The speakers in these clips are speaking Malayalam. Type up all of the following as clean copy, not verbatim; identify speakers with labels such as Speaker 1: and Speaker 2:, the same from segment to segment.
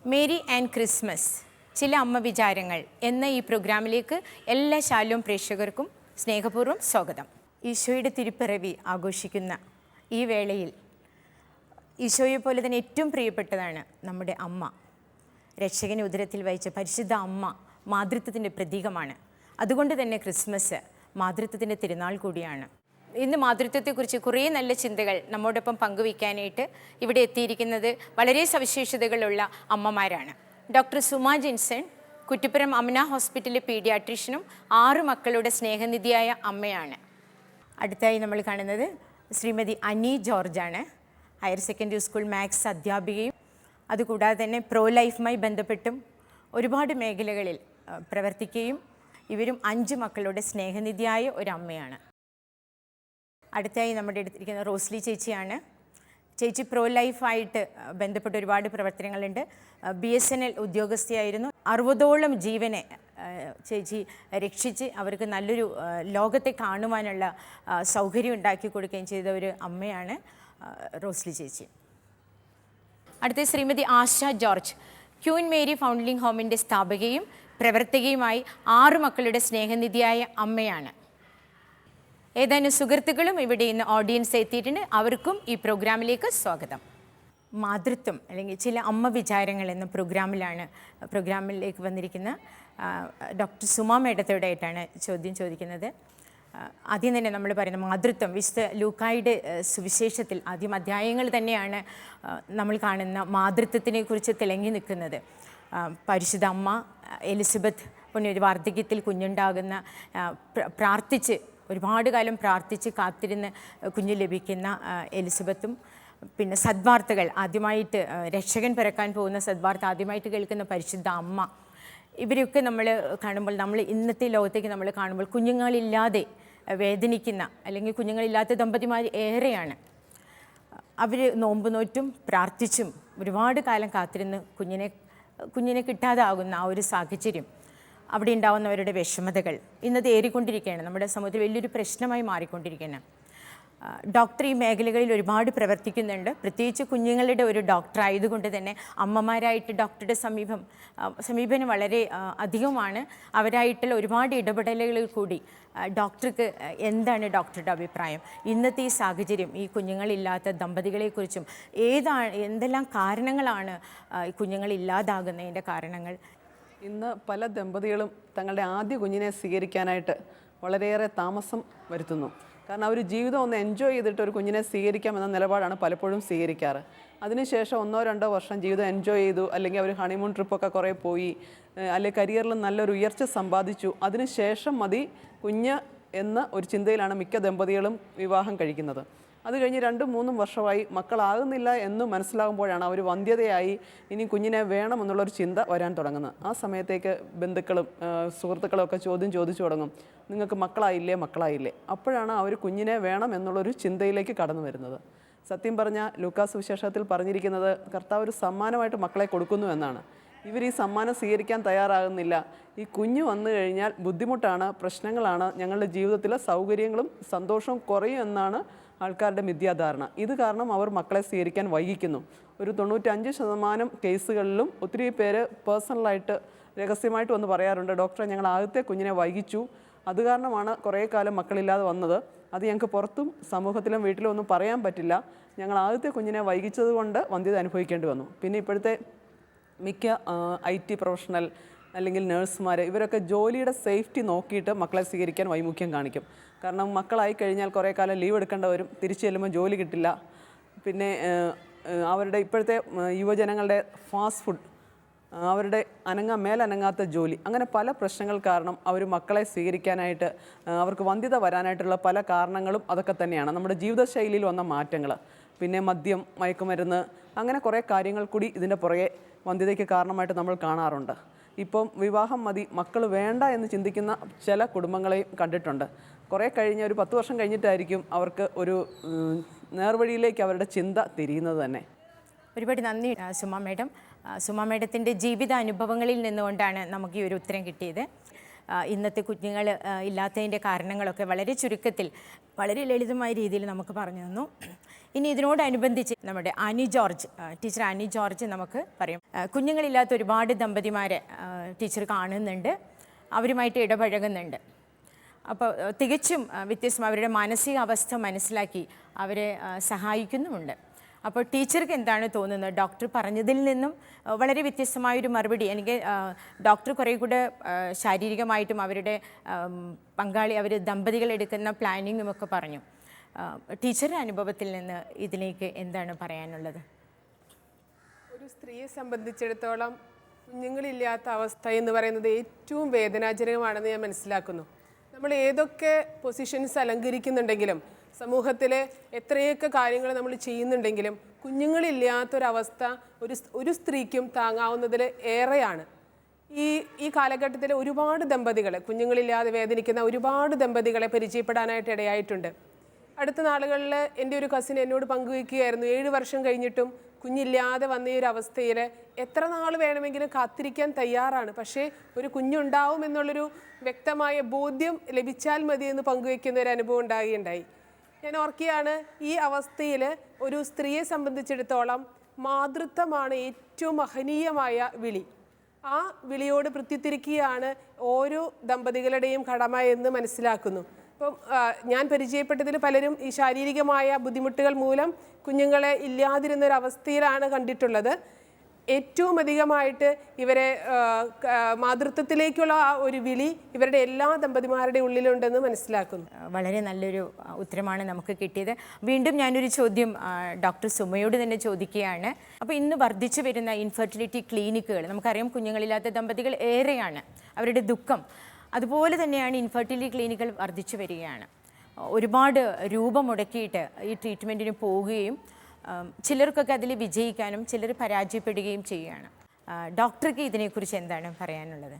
Speaker 1: മേരി ആൻഡ് ക്രിസ്മസ് ചില അമ്മ വിചാരങ്ങൾ എന്ന ഈ പ്രോഗ്രാമിലേക്ക് എല്ലാ ശാലോം പ്രേക്ഷകർക്കും സ്നേഹപൂർവ്വം സ്വാഗതം. ഈശോയുടെ തിരുപ്പിറവി ആഘോഷിക്കുന്ന ഈ വേളയിൽ ഈശോയെ പോലെ തന്നെ ഏറ്റവും പ്രിയപ്പെട്ടതാണ് നമ്മുടെ അമ്മ. രക്ഷകനെ ഉദരത്തിൽ വഹിച്ച പരിശുദ്ധ അമ്മ മാതൃത്വത്തിൻ്റെ പ്രതീകമാണ്. അതുകൊണ്ട് തന്നെ ക്രിസ്മസ് മാതൃത്വത്തിൻ്റെ തിരുനാൾ കൂടിയാണ്. ഇന്ന് മാതൃത്വത്തെക്കുറിച്ച് കുറേ നല്ല ചിന്തകൾ നമ്മോടൊപ്പം പങ്കുവയ്ക്കാനായിട്ട് ഇവിടെ എത്തിയിരിക്കുന്നത് വളരെ സവിശേഷതകളുള്ള അമ്മമാരാണ്. ഡോക്ടർ സുമ ജിൻസൺ കുറ്റിപ്പുറം അമന ഹോസ്പിറ്റലിലെ പീഡിയാട്രീഷ്യനും 6 മക്കളുടെ സ്നേഹനിധിയായ അമ്മയാണ്. അടുത്തായി നമ്മൾ കാണുന്നത് ശ്രീമതി അനി ജോർജാണ്. ഹയർ സെക്കൻഡറി സ്കൂൾ മാത്സ് അധ്യാപികയും അതുകൂടാതെ തന്നെ പ്രോ ലൈഫുമായി ബന്ധപ്പെട്ടും ഒരുപാട് മേഖലകളിൽ പ്രവർത്തിക്കുകയും ഇവരും 5 മക്കളുടെ സ്നേഹനിധിയായ ഒരു അമ്മയാണ്. അടുത്തായി നമ്മുടെ അടുത്തിരിക്കുന്ന റോസ്ലി ചേച്ചിയാണ്. ചേച്ചി പ്രോ ലൈഫായിട്ട് ബന്ധപ്പെട്ട ഒരുപാട് പ്രവർത്തനങ്ങളുണ്ട്. BSNL ഉദ്യോഗസ്ഥയായിരുന്നു. 60ഓളം ജീവനെ ചേച്ചി രക്ഷിച്ച് അവർക്ക് നല്ലൊരു ലോകത്തെ കാണുവാനുള്ള സൗകര്യം ഉണ്ടാക്കി കൊടുക്കുകയും ചെയ്ത ഒരു അമ്മയാണ് റോസ്ലി ചേച്ചി. അടുത്ത ശ്രീമതി ആശ ജോർജ് ക്യൂൻ മേരി ഫൗണ്ട്ലിംഗ് ഹോമിൻ്റെ സ്ഥാപകയും പ്രവർത്തകയുമായി 6 മക്കളുടെ സ്നേഹനിധിയായ അമ്മയാണ്. ഏതാനും സുഹൃത്തുക്കളും ഇവിടെ ഇന്ന് ഓഡിയൻസ് എത്തിയിട്ടുണ്ട്. അവർക്കും ഈ പ്രോഗ്രാമിലേക്ക് സ്വാഗതം. മാതൃത്വം അല്ലെങ്കിൽ ചില അമ്മ വിചാരങ്ങൾ എന്ന പ്രോഗ്രാമിലേക്ക് വന്നിരിക്കുന്ന ഡോക്ടർ സുമ മേഡത്തോടായിട്ടാണ് ചോദ്യം ചോദിക്കുന്നത്. ആദ്യം തന്നെ നമ്മൾ പറയുന്ന മാതൃത്വം വിശുദ്ധ ലൂക്കായുടെ സുവിശേഷത്തിൽ ആദ്യം അധ്യായങ്ങൾ തന്നെയാണ് നമ്മൾ കാണുന്ന മാതൃത്വത്തിനെ കുറിച്ച് തിളങ്ങി നിൽക്കുന്നത്. പരിശുദ്ധ അമ്മ എലിസബത്ത് പുണ്യ വാർദ്ധക്യത്തിൽ കുഞ്ഞുണ്ടാകുന്ന പ്രാർത്ഥിച്ച് ഒരുപാട് കാലം പ്രാർത്ഥിച്ച് കാത്തിരുന്ന് കുഞ്ഞ് ലഭിക്കുന്ന എലിസബത്തും, പിന്നെ സദ്വാർത്തകൾ ആദ്യമായിട്ട് രക്ഷകൻ പിറക്കാൻ പോകുന്ന സദ്വാർത്ത ആദ്യമായിട്ട് കേൾക്കുന്ന പരിശുദ്ധ അമ്മ, ഇവരൊക്കെ നമ്മൾ കാണുമ്പോൾ നമ്മൾ ഇന്നത്തെ ലോകത്തേക്ക് നമ്മൾ കാണുമ്പോൾ കുഞ്ഞുങ്ങളില്ലാതെ വേദനിക്കുന്ന അല്ലെങ്കിൽ കുഞ്ഞുങ്ങളില്ലാത്ത ദമ്പതിമാർ ഏറെയാണ്. അവർ നോമ്പ് നോറ്റും പ്രാർത്ഥിച്ചും ഒരുപാട് കാലം കാത്തിരുന്ന് കുഞ്ഞിനെ കിട്ടാതാകുന്ന ആ ഒരു സാഹചര്യം, അവിടെ ഉണ്ടാകുന്നവരുടെ വിഷമതകൾ ഇന്നത് ഏറിക്കൊണ്ടിരിക്കുകയാണ്. നമ്മുടെ സമൂഹത്തിൽ വലിയൊരു പ്രശ്നമായി മാറിക്കൊണ്ടിരിക്കുകയാണ്. ഡോക്ടർ ഈ മേഖലകളിൽ ഒരുപാട് പ്രവർത്തിക്കുന്നുണ്ട്. പ്രത്യേകിച്ച് കുഞ്ഞുങ്ങളുടെ ഒരു ഡോക്ടർ ആയതുകൊണ്ട് തന്നെ അമ്മമാരായിട്ട് ഡോക്ടറുടെ സമീപനം വളരെ അധികമാണ്. അവരായിട്ടുള്ള ഒരുപാട് ഇടപെടലുകളിൽ കൂടി ഡോക്ടർക്ക് എന്താണ് ഡോക്ടറുടെ അഭിപ്രായം, ഇന്നത്തെ ഈ സാഹചര്യം, ഈ കുഞ്ഞുങ്ങളില്ലാത്ത ദമ്പതികളെക്കുറിച്ചും എന്തെല്ലാം കാരണങ്ങളാണ് കുഞ്ഞുങ്ങളില്ലാതാകുന്നതിൻ്റെ കാരണങ്ങൾ.
Speaker 2: ഇന്ന് പല ദമ്പതികളും തങ്ങളുടെ ആദ്യ കുഞ്ഞിനെ സ്വീകരിക്കാനായിട്ട് വളരെയേറെ താമസം വരുത്തുന്നു. കാരണം അവർ ജീവിതം ഒന്ന് എൻജോയ് ചെയ്തിട്ട് ഒരു കുഞ്ഞിനെ സ്വീകരിക്കാമെന്ന നിലപാടാണ് പലപ്പോഴും സ്വീകരിക്കാറ്. അതിനുശേഷം 1-2 വർഷം ജീവിതം എൻജോയ് ചെയ്തു, അല്ലെങ്കിൽ അവർ ഹണിമൂൺ ട്രിപ്പൊക്കെ കുറേ പോയി, അല്ലെങ്കിൽ കരിയറിൽ നല്ലൊരു ഉയർച്ച സമ്പാദിച്ചു, അതിനുശേഷം മതി കുഞ്ഞ് എന്ന ഒരു ചിന്തയിലാണ് മിക്ക ദമ്പതികളും വിവാഹം കഴിക്കുന്നത്. അത് കഴിഞ്ഞ് 2-3 വർഷമായി മക്കളാകുന്നില്ല എന്ന് മനസ്സിലാകുമ്പോഴാണ് അവർ വന്ധ്യതയായി ഇനി കുഞ്ഞിനെ വേണമെന്നുള്ളൊരു ചിന്ത വരാൻ തുടങ്ങുന്നത്. ആ സമയത്തേക്ക് ബന്ധുക്കളും സുഹൃത്തുക്കളും ഒക്കെ ചോദിച്ചു തുടങ്ങും, നിങ്ങൾക്ക് മക്കളായില്ലേ. അപ്പോഴാണ് അവർ കുഞ്ഞിനെ വേണം എന്നുള്ളൊരു ചിന്തയിലേക്ക് കടന്നു വരുന്നത്. സത്യം പറഞ്ഞാൽ ലൂക്കാസ് സുവിശേഷത്തിൽ പറഞ്ഞിരിക്കുന്നത് കർത്താവ് ഒരു സമ്മാനമായിട്ട് മക്കളെ കൊടുക്കുന്നു എന്നാണ്. ഇവർ ഈ സമ്മാനം സ്വീകരിക്കാൻ തയ്യാറാകുന്നില്ല. ഈ കുഞ്ഞ് വന്നു കഴിഞ്ഞാൽ ബുദ്ധിമുട്ടാണ്, പ്രശ്നങ്ങളാണ്, ഞങ്ങളുടെ ജീവിതത്തിലെ സൗകര്യങ്ങളും സന്തോഷവും കുറയും എന്നാണ് ആൾക്കാരുടെ മിഥ്യാധാരണ. ഇത് കാരണം അവർ മക്കളെ സ്വീകരിക്കാൻ വൈകിക്കുന്നു. ഒരു 95% കേസുകളിലും ഒത്തിരി പേര് പേഴ്സണലായിട്ട് രഹസ്യമായിട്ട് വന്ന് പറയാറുണ്ട്, ഡോക്ടറെ ഞങ്ങൾ ആദ്യത്തെ കുഞ്ഞിനെ വൈകിച്ചു, അത് കാരണമാണ് കുറേ കാലം മക്കളില്ലാതെ വന്നത്, അത് ഞങ്ങൾക്ക് പുറത്തും സമൂഹത്തിലും വീട്ടിലും ഒന്നും പറയാൻ പറ്റില്ല, ഞങ്ങൾ ആദ്യത്തെ കുഞ്ഞിനെ വൈകിച്ചത് കൊണ്ട് വന്ധ്യത അനുഭവിക്കേണ്ടി വന്നു. പിന്നെ ഇപ്പോഴത്തെ മിക്ക IT പ്രൊഫഷണൽ അല്ലെങ്കിൽ നഴ്സുമാർ ഇവരൊക്കെ ജോലിയുടെ സേഫ്റ്റി നോക്കിയിട്ട് മക്കളെ സ്വീകരിക്കാൻ വൈമുഖ്യം കാണിക്കും. കാരണം മക്കളായി കഴിഞ്ഞാൽ കുറേ കാലം ലീവ് എടുക്കേണ്ടി വരും, തിരിച്ചു ചെല്ലുമ്പോൾ ജോലി കിട്ടില്ല. പിന്നെ അവരുടെ ഇപ്പോഴത്തെ യുവജനങ്ങളുടെ ഫാസ്റ്റ് ഫുഡ്, അവരുടെ മേലനങ്ങാത്ത ജോലി, അങ്ങനെ പല പ്രശ്നങ്ങൾ കാരണം അവർ മക്കളെ സ്വീകരിക്കാനായിട്ട് അവർക്ക് വന്ധ്യത വരാനായിട്ടുള്ള പല കാരണങ്ങളും അതൊക്കെ തന്നെയാണ്. നമ്മുടെ ജീവിതശൈലിയിൽ വന്ന മാറ്റങ്ങൾ, പിന്നെ മദ്യം, മയക്കുമരുന്ന്, അങ്ങനെ കുറേ കാര്യങ്ങൾ കൂടി ഇതിൻ്റെ പുറകെ വന്ധ്യതയ്ക്ക് കാരണമായിട്ട് നമ്മൾ കാണാറുണ്ട്. ഇപ്പം വിവാഹം മതി, മക്കൾ വേണ്ട എന്ന് ചിന്തിക്കുന്ന ചില കുടുംബങ്ങളെയും കണ്ടിട്ടുണ്ട്. കുറേ കഴിഞ്ഞ് ഒരു 10 വർഷം കഴിഞ്ഞിട്ടായിരിക്കും അവർക്ക് ഒരു നേർവഴിയിലേക്ക് അവരുടെ ചിന്ത തിരിയുന്നത് തന്നെ.
Speaker 1: ഒരുപാട് നന്ദി സുമ മേഡം. സുമ മേഡത്തിൻ്റെ ജീവിത അനുഭവങ്ങളിൽ നിന്നുകൊണ്ടാണ് നമുക്ക് ഈ ഒരു ഉത്തരം കിട്ടിയത്. ഇന്നത്തെ കുഞ്ഞുങ്ങൾ ഇല്ലാത്തതിൻ്റെ കാരണങ്ങളൊക്കെ വളരെ ചുരുക്കത്തിൽ വളരെ ലളിതമായ രീതിയിൽ നമുക്ക് പറഞ്ഞു തന്നു. ഇനി ഇതിനോടനുബന്ധിച്ച് നമ്മുടെ Annie George teacher Annie George നമുക്ക് പറയും. കുഞ്ഞുങ്ങളില്ലാത്ത ഒരുപാട് ദമ്പതിമാരെ ടീച്ചർ കാണുന്നുണ്ട്, അവരുമായിട്ട് ഇടപഴകുന്നുണ്ട്. അപ്പോൾ തികച്ചും വ്യത്യസ്തം അവരുടെ മാനസികാവസ്ഥ മനസ്സിലാക്കി അവരെ സഹായിക്കുന്നുമുണ്ട്. അപ്പോൾ ടീച്ചർക്ക് എന്താണ് തോന്നുന്നത്? ഡോക്ടർ പറഞ്ഞതിൽ നിന്നും വളരെ വ്യത്യസ്തമായൊരു മറുപടി. എനിക്ക് ഡോക്ടർ കുറേ കൂടെ ശാരീരികമായിട്ടും അവരുടെ പങ്കാളി അവർ ദമ്പതികൾ എടുക്കുന്ന പ്ലാനിങ്ങും ഒക്കെ പറഞ്ഞു. ടീച്ചറുടെ അനുഭവത്തിൽ നിന്ന് ഇതിലേക്ക് എന്താണ് പറയാനുള്ളത്?
Speaker 3: ഒരു സ്ത്രീയെ സംബന്ധിച്ചിടത്തോളം കുഞ്ഞുങ്ങളില്ലാത്ത അവസ്ഥ എന്ന് പറയുന്നത് ഏറ്റവും വേദനാജനകമാണെന്ന് ഞാൻ മനസ്സിലാക്കുന്നു. നമ്മൾ ഏതൊക്കെ പൊസിഷൻസ് അലങ്കരിക്കുന്നുണ്ടെങ്കിലും സമൂഹത്തിൽ എത്രയൊക്കെ കാര്യങ്ങൾ നമ്മൾ ചെയ്യുന്നുണ്ടെങ്കിലും കുഞ്ഞുങ്ങളില്ലാത്തൊരവസ്ഥ ഒരു സ്ത്രീക്കും താങ്ങാവുന്നതിൽ ഏറെയാണ്. ഈ കാലഘട്ടത്തിൽ ഒരുപാട് ദമ്പതികളെ, കുഞ്ഞുങ്ങളില്ലാതെ വേദനിക്കുന്ന ഒരുപാട് ദമ്പതികളെ പരിചയപ്പെടാനായിട്ട് ഇടയായിട്ടുണ്ട്. അടുത്ത നാളുകളിൽ എൻ്റെ ഒരു കസിൻ എന്നോട് പങ്കുവയ്ക്കുകയായിരുന്നു, 7 വർഷം കഴിഞ്ഞിട്ടും കുഞ്ഞില്ലാതെ വന്ന ഈ ഒരു അവസ്ഥയിൽ എത്ര നാൾ വേണമെങ്കിലും കാത്തിരിക്കാൻ തയ്യാറാണ്, പക്ഷേ ഒരു കുഞ്ഞുണ്ടാവും എന്നുള്ളൊരു വ്യക്തമായ ബോധ്യം ലഭിച്ചാൽ മതി എന്ന് പങ്കുവയ്ക്കുന്ന ഒരു അനുഭവം ഉണ്ടായി. ഞാൻ ഓർക്കുകയാണ്, ഈ അവസ്ഥയിൽ ഒരു സ്ത്രീയെ സംബന്ധിച്ചിടത്തോളം മാതൃത്വമാണ് ഏറ്റവും മഹനീയമായ വിളി. ആ വിളിയോട് പ്രത്യുത്തിരിക്കുകയാണ് ഓരോ ദമ്പതികളുടെയും കടമ എന്ന് മനസ്സിലാക്കുന്നു. ഇപ്പം ഞാൻ പരിചയപ്പെട്ടതിൽ പലരും ഈ ശാരീരികമായ ബുദ്ധിമുട്ടുകൾ മൂലം കുഞ്ഞുങ്ങളെ ഇല്ലാതിരുന്നൊരവസ്ഥയിലാണ് കണ്ടിട്ടുള്ളത്. ഏറ്റവും അധികമായിട്ട് ഇവരെ മാതൃത്വത്തിലേക്കുള്ള ആ ഒരു വിളി ഇവരുടെ എല്ലാ ദമ്പതിമാരുടെ ഉള്ളിലുണ്ടെന്ന് മനസ്സിലാക്കുന്നു.
Speaker 1: വളരെ നല്ലൊരു ഉത്തരമാണ് നമുക്ക് കിട്ടിയത്. വീണ്ടും ഞാനൊരു ചോദ്യം ഡോക്ടർ സുമയോട് തന്നെ ചോദിക്കുകയാണ്. അപ്പോൾ ഇന്ന് വർദ്ധിച്ചു വരുന്ന ഇൻഫെർട്ടിലിറ്റി ക്ലിനിക്കുകൾ, നമുക്കറിയാം കുഞ്ഞുങ്ങളില്ലാത്ത ദമ്പതികൾ ഏറെയാണ്, അവരുടെ ദുഃഖം അതുപോലെ തന്നെയാണ് ഇൻഫെർട്ടിലിറ്റി ക്ലിനിക്കുകൾ വർദ്ധിച്ചു വരികയാണ്. ഒരുപാട് രൂപ മുടക്കിയിട്ട് ഈ ട്രീറ്റ്മെൻറ്റിന് പോവുകയും ചിലർക്കൊക്കെ അതിൽ വിജയിക്കാനും ചിലർ പരാജയപ്പെടുകയും ചെയ്യുകയാണ്. ഡോക്ടർക്ക് ഇതിനെക്കുറിച്ച് എന്താണ് പറയാനുള്ളത്?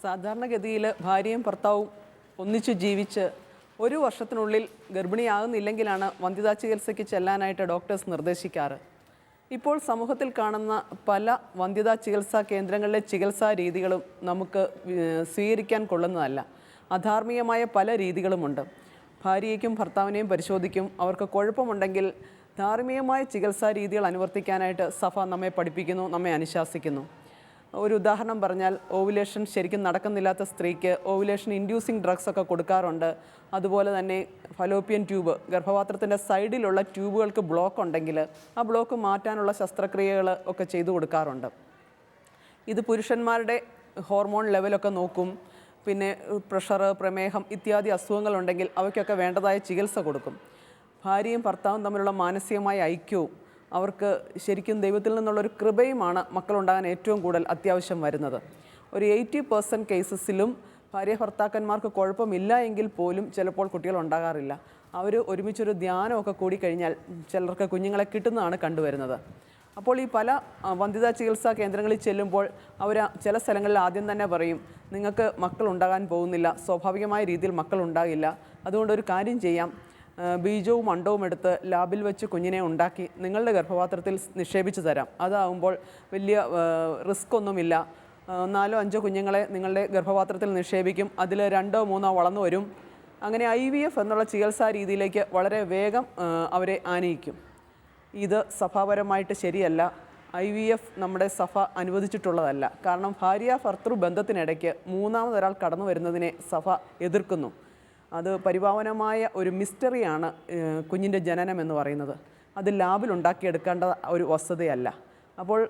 Speaker 2: സാധാരണഗതിയിൽ ഭാര്യയും ഭർത്താവും ഒന്നിച്ചു ജീവിച്ച് 1 വർഷത്തിനുള്ളിൽ ഗർഭിണിയാകുന്നില്ലെങ്കിലാണ് വന്ധ്യതാ ചികിത്സയ്ക്ക് ചെല്ലാനായിട്ട് ഡോക്ടേഴ്സ് നിർദ്ദേശിക്കാറ്. ഇപ്പോൾ സമൂഹത്തിൽ കാണുന്ന പല വന്ധ്യതാ ചികിത്സാ കേന്ദ്രങ്ങളിലെ ചികിത്സാ രീതികളും നമുക്ക് സ്വീകരിക്കാൻ കൊള്ളുന്നതല്ല. അധാർമികമായ പല രീതികളുമുണ്ട്. ഭാര്യയ്ക്കും ഭർത്താവിനെയും പരിശോധിക്കും. അവർക്ക് കുഴപ്പമുണ്ടെങ്കിൽ ധാർമ്മികമായ ചികിത്സാ രീതികൾ അനുവർത്തിക്കാനായിട്ട് സഭ നമ്മെ പഠിപ്പിക്കുന്നു, നമ്മെ അനുശാസിക്കുന്നു. ഒരു ഉദാഹരണം പറഞ്ഞാൽ, ഓവുലേഷൻ ശരിക്കും നടക്കുന്നില്ലാത്ത സ്ത്രീക്ക് ഓവുലേഷൻ ഇൻഡ്യൂസിങ് ഡ്രഗ്സ് ഒക്കെ കൊടുക്കാറുണ്ട്. അതുപോലെ തന്നെ ഫലോപ്പിയൻ ട്യൂബ്, ഗർഭപാത്രത്തിൻ്റെ സൈഡിലുള്ള ട്യൂബുകൾക്ക് ബ്ലോക്ക് ഉണ്ടെങ്കിൽ ആ ബ്ലോക്ക് മാറ്റാനുള്ള ശസ്ത്രക്രിയകൾ ഒക്കെ ചെയ്തു കൊടുക്കാറുണ്ട്. ഇത് പുരുഷന്മാരുടെ ഹോർമോൺ ലെവലൊക്കെ നോക്കും. പിന്നെ പ്രഷർ, പ്രമേഹം ഇത്യാദി അസുഖങ്ങളുണ്ടെങ്കിൽ അവയ്ക്കൊക്കെ വേണ്ടതായ ചികിത്സ കൊടുക്കും. ഭാര്യയും ഭർത്താവും തമ്മിലുള്ള മാനസികമായ ഐക്യവും അവർക്ക് ശരിക്കും ദൈവത്തിൽ നിന്നുള്ളൊരു കൃപയുമാണ് മക്കളുണ്ടാകാൻ ഏറ്റവും കൂടുതൽ അത്യാവശ്യം വരുന്നത്. ഒരു 80% കേസസിലും ഭാര്യ ഭർത്താക്കന്മാർക്ക് കുഴപ്പമില്ല എങ്കിൽ പോലും ചിലപ്പോൾ കുട്ടികൾ ഉണ്ടാകാറില്ല. അവർ ഒരുമിച്ചൊരു ധ്യാനമൊക്കെ കൂടിക്കഴിഞ്ഞാൽ ചിലർക്ക് കുഞ്ഞുങ്ങളെ കിട്ടുന്നതാണ് കണ്ടുവരുന്നത്. അപ്പോൾ ഈ പല വന്ധ്യതാ ചികിത്സാ കേന്ദ്രങ്ങളിൽ ചെല്ലുമ്പോൾ അവർ ചില സ്ഥലങ്ങളിൽ ആദ്യം തന്നെ പറയും, നിങ്ങൾക്ക് മക്കളുണ്ടാകാൻ പോകുന്നില്ല, സ്വാഭാവികമായ രീതിയിൽ മക്കളുണ്ടാകില്ല, അതുകൊണ്ടൊരു കാര്യം ചെയ്യാം, ബീജവും അണ്ടവും എടുത്ത് ലാബിൽ വെച്ച് കുഞ്ഞിനെ ഉണ്ടാക്കി നിങ്ങളുടെ ഗർഭപാത്രത്തിൽ നിക്ഷേപിച്ച് തരാം. അതാകുമ്പോൾ വലിയ റിസ്ക് ഒന്നുമില്ല. 4-5 കുഞ്ഞുങ്ങളെ നിങ്ങളുടെ ഗർഭപാത്രത്തിൽ നിക്ഷേപിക്കും, അതിൽ 2-3 വളർന്നു വരും. അങ്ങനെ IVF എന്നുള്ള ചികിത്സാ രീതിയിലേക്ക് വളരെ വേഗം അവരെ ആനയിക്കും. ഇത് സഭാപരമായിട്ട് ശരിയല്ല. IVF നമ്മുടെ സഭ അനുവദിച്ചിട്ടുള്ളതല്ല. കാരണം ഭാര്യ ഭർത്തൃ ബന്ധത്തിനിടയ്ക്ക് മൂന്നാമതൊരാൾ കടന്നു വരുന്നതിനെ സഭ എതിർക്കുന്നു. അത് പരിപാവനമായ ഒരു മിസ്റ്ററിയാണ് കുഞ്ഞിൻ്റെ ജനനം എന്ന് പറയുന്നത്. അത് ലാബിൽ ഉണ്ടാക്കിയെടുക്കേണ്ട ഒരു വസ്തുതയല്ല. അപ്പോൾ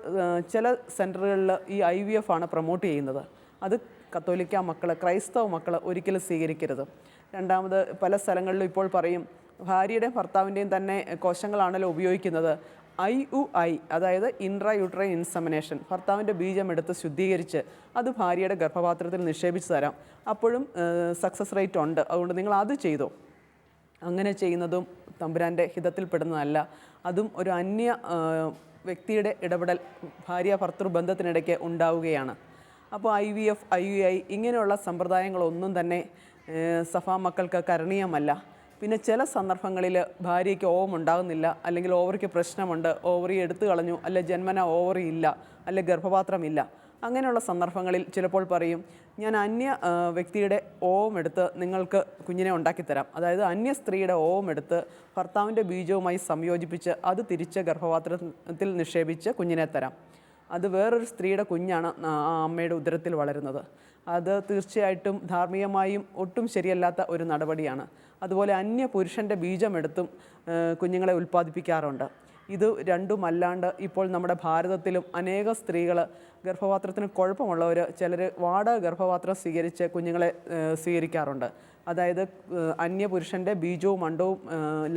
Speaker 2: ചില സെൻറ്ററുകളിൽ ഈ IVF ആണ് പ്രൊമോട്ട് ചെയ്യുന്നത്. അത് കത്തോലിക്ക മക്കൾ, ക്രൈസ്തവ മക്കൾ ഒരിക്കലും സ്വീകരിക്കരുത്. രണ്ടാമത് പല സ്ഥലങ്ങളിലും ഇപ്പോൾ പറയും, ഭാര്യയുടെയും ഭർത്താവിൻ്റെയും തന്നെ കോശങ്ങളാണല്ലോ ഉപയോഗിക്കുന്നത്. IUI, അതായത് ഇൻട്രാ യൂട്രൈൻ ഇൻസെമിനേഷൻ, ഭർത്താവിൻ്റെ ബീജം എടുത്ത് ശുദ്ധീകരിച്ച് അത് ഭാര്യയുടെ ഗർഭപാത്രത്തിൽ നിക്ഷേപിച്ച് തരാം. അപ്പോഴും സക്സസ് റേറ്റ് ഉണ്ട്. അതുകൊണ്ട് നിങ്ങൾ അത് ചെയ്തോ. അങ്ങനെ ചെയ്യുന്നതും തമ്പുരാൻ്റെ ഹിതത്തിൽപ്പെടുന്നതല്ല. അതും ഒരു അന്യ വ്യക്തിയുടെ ഇടപെടൽ ഭാര്യ ഭർത്തൃ ബന്ധത്തിനിടയ്ക്ക് ഉണ്ടാവുകയാണ്. അപ്പോൾ IVF, IUI ഇങ്ങനെയുള്ള സമ്പ്രദായങ്ങളൊന്നും തന്നെ സഭാ മക്കൾക്ക് കരണീയമല്ല. പിന്നെ ചില സന്ദർഭങ്ങളിൽ ഭാര്യയ്ക്ക് ഓവം ഉണ്ടാകുന്നില്ല, അല്ലെങ്കിൽ ഓവറിക്ക് പ്രശ്നമുണ്ട്, ഓവറി എടുത്തു കളഞ്ഞു, അല്ലെ ജന്മന ഓവറി ഇല്ല, അല്ലെ ഗർഭപാത്രമില്ല. അങ്ങനെയുള്ള സന്ദർഭങ്ങളിൽ ചിലപ്പോൾ പറയും, ഞാൻ അന്യ വ്യക്തിയുടെ ഓവം എടുത്ത് നിങ്ങൾക്ക് കുഞ്ഞിനെ ഉണ്ടാക്കിത്തരാം. അതായത് അന്യ സ്ത്രീയുടെ ഓവം എടുത്ത് ഭർത്താവിൻ്റെ ബീജവുമായി സംയോജിപ്പിച്ച് അത് തിരിച്ച് ഗർഭപാത്രത്തിൽ നിക്ഷേപിച്ച് കുഞ്ഞിനെ തരാം. അത് വേറൊരു സ്ത്രീയുടെ കുഞ്ഞാണ് ആ അമ്മയുടെ ഉദരത്തിൽ വളരുന്നത്. അത് തീർച്ചയായിട്ടും ധാർമ്മികമായും ഒട്ടും ശരിയല്ലാത്ത ഒരു നടപടിയാണ്. അതുപോലെ അന്യ പുരുഷൻ്റെ ബീജമെടുത്തും കുഞ്ഞുങ്ങളെ ഉൽപ്പാദിപ്പിക്കാറുണ്ട്. ഇത് രണ്ടുമല്ലാണ്ട് ഇപ്പോൾ നമ്മുടെ ഭാരതത്തിലും അനേക സ്ത്രീകൾ ഗർഭപാത്രത്തിന് കുഴപ്പമുള്ളവർ ചിലർ വാടക ഗർഭപാത്രം സ്വീകരിച്ച് കുഞ്ഞുങ്ങളെ സ്വീകരിക്കാറുണ്ട്. അതായത് അന്യപുരുഷൻ്റെ ബീജവും അണ്ടവും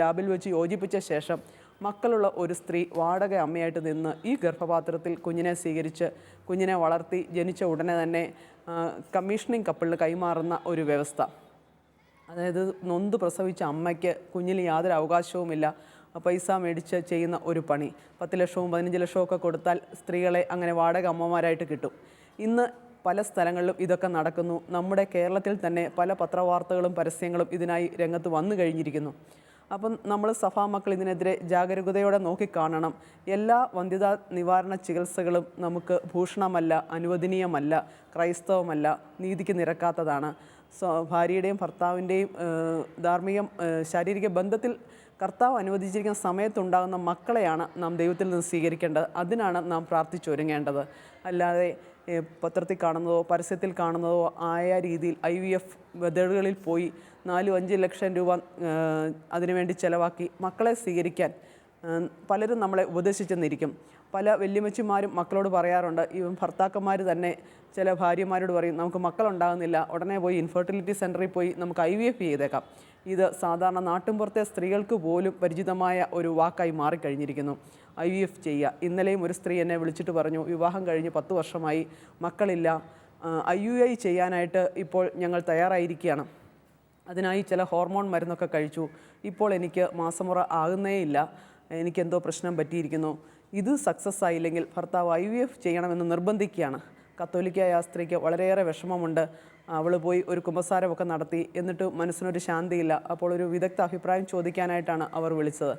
Speaker 2: ലാബിൽ വെച്ച് യോജിപ്പിച്ച ശേഷം മക്കളുള്ള ഒരു സ്ത്രീ വാടക അമ്മയായിട്ട് നിന്ന് ഈ ഗർഭപാത്രത്തിൽ കുഞ്ഞിനെ സ്വീകരിച്ച് കുഞ്ഞിനെ വളർത്തി ജനിച്ച ഉടനെ തന്നെ കമ്മീഷനിങ് കപ്പിളിന് കൈമാറുന്ന ഒരു വ്യവസ്ഥ. അതായത് നൊന്ത് പ്രസവിച്ച അമ്മയ്ക്ക് കുഞ്ഞിന് യാതൊരു അവകാശവുമില്ല, പൈസ മേടിച്ച് ചെയ്യുന്ന ഒരു പണി. 10 ലക്ഷവും 15 ലക്ഷവും ഒക്കെ കൊടുത്താൽ സ്ത്രീകളെ അങ്ങനെ വാടക അമ്മമാരായിട്ട് കിട്ടും. ഇന്ന് പല സ്ഥലങ്ങളിലും ഇതൊക്കെ നടക്കുന്നു. നമ്മുടെ കേരളത്തിൽ തന്നെ പല പത്രവാർത്തകളും പരസ്യങ്ങളും ഇതിനായി രംഗത്ത് വന്നു കഴിഞ്ഞിരിക്കുന്നു. അപ്പം നമ്മൾ സഭാമക്കൾ ഇതിനെതിരെ ജാഗരൂകതയോടെ നോക്കിക്കാണണം. എല്ലാ വന്ധ്യതാ നിവാരണ ചികിത്സകളും നമുക്ക് ഭൂഷണമല്ല, അനുവദനീയമല്ല, ക്രൈസ്തവമല്ല, നീതിക്ക് നിരക്കാത്തതാണ്. ഭാര്യയുടെയും ഭർത്താവിൻ്റെയും ശാരീരിക ബന്ധത്തിൽ കർത്താവ് അനുവദിച്ചിരിക്കുന്ന സമയത്തുണ്ടാകുന്ന മക്കളെയാണ് നാം ദൈവത്തിൽ നിന്ന് സ്വീകരിക്കേണ്ടത്. അതിനാണ് നാം പ്രാർത്ഥിച്ചൊരുങ്ങേണ്ടത്. അല്ലാതെ പത്രത്തിൽ കാണുന്നതോ പരസ്യത്തിൽ കാണുന്നതോ ആയ രീതിയിൽ IVF മെത്തേഡുകളിൽ പോയി 4-5 ലക്ഷം രൂപ അതിനുവേണ്ടി ചിലവാക്കി മക്കളെ സ്വീകരിക്കാൻ പലരും നമ്മളെ ഉപദേശിച്ചെന്നിരിക്കും. പല വല്യമ്മച്ചിമാരും മക്കളോട് പറയാറുണ്ട്, ഈ ഭർത്താക്കന്മാർ തന്നെ ചില ഭാര്യമാരോട് പറയും, നമുക്ക് മക്കളുണ്ടാകുന്നില്ല, ഉടനെ പോയി ഇൻഫെർട്ടിലിറ്റി സെൻറ്ററിൽ പോയി നമുക്ക് IVF ചെയ്തേക്കാം. ഇത് സാധാരണ നാട്ടിൻപുറത്തെ സ്ത്രീകൾക്ക് പോലും പരിചിതമായ ഒരു വാക്കായി മാറിക്കഴിഞ്ഞിരിക്കുന്നു. IVF ചെയ്യുക. ഇന്നലെയും ഒരു സ്ത്രീ എന്നെ വിളിച്ചിട്ട് പറഞ്ഞു, വിവാഹം കഴിഞ്ഞ് 10 വർഷമായി, മക്കളില്ല, IUI ചെയ്യാനായിട്ട് ഇപ്പോൾ ഞങ്ങൾ തയ്യാറായിരിക്കുകയാണ്. അതിനായി ചില ഹോർമോൺ മരുന്നൊക്കെ കഴിച്ചു. ഇപ്പോൾ എനിക്ക് മാസമുറ ആകുന്നേയില്ല, എനിക്കെന്തോ പ്രശ്നം പറ്റിയിരിക്കുന്നു. ഇത് സക്സസ് ആയില്ലെങ്കിൽ ഭർത്താവ് IVF ചെയ്യണമെന്ന് നിർബന്ധിക്കുകയാണ്. കത്തോലിക്കായ ആ സ്ത്രീക്ക് വളരെയേറെ വിഷമമുണ്ട്. അവൾ പോയി ഒരു കുമ്പസാരമൊക്കെ നടത്തി, എന്നിട്ട് മനസ്സിനൊരു ശാന്തിയില്ല. അപ്പോൾ ഒരു വിദഗ്ധ അഭിപ്രായം ചോദിക്കാനായിട്ടാണ് അവർ വിളിച്ചത്.